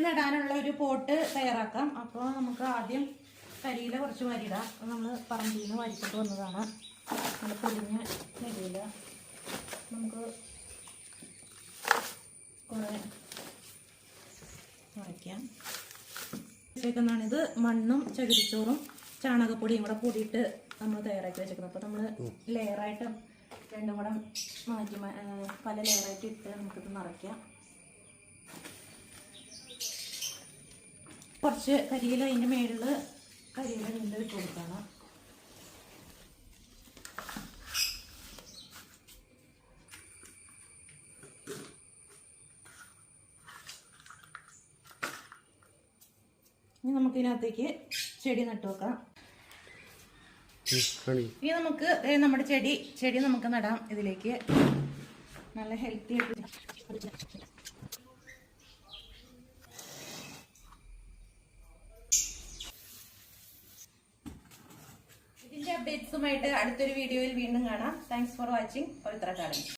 നടാനുള്ള ഒരു പോട്ട് തയ്യാറാക്കാം. അപ്പോൾ നമുക്ക് ആദ്യം കരിയില കുറച്ച് വരിടാം. നമ്മൾ പറമ്പിൽ നിന്ന് വരിച്ചിട്ട് വന്നതാണ്. നല്ല പൊടിഞ്ഞ കരിയില നമുക്ക് കുറേ വരയ്ക്കാം. വെച്ചേക്കുന്നതാണിത്. മണ്ണും ചകിരിച്ചോറും ചാണകപ്പൊടിയും കൂടെ കൂടിയിട്ട് നമ്മൾ തയ്യാറാക്കി വെച്ചേക്കുന്നത്. അപ്പോൾ നമ്മൾ ലെയറായിട്ട് രണ്ടും കൂടെ മാറ്റി പല ലെയറായിട്ട് ഇട്ട് നമുക്കിത് നിറയ്ക്കാം. കുറച്ച് കരിയില അതിൻ്റെ മേളിൽ കരിയില വീണ്ടും ഇട്ട് കൊടുക്കണം. ഇനി നമുക്കിതിനകത്തേക്ക് ചെടി നട്ടു വെക്കാം. ഇനി നമുക്ക് നമ്മുടെ ചെടി നമുക്ക് നടാം. ഇതിലേക്ക് നല്ല ഹെൽത്തി ആയിട്ട് ഇതിന്റെ അപ്ഡേറ്റ്സുമായിട്ട് അടുത്തൊരു വീഡിയോയിൽ വീണ്ടും കാണാം. Thanks for watching Pavithra garden.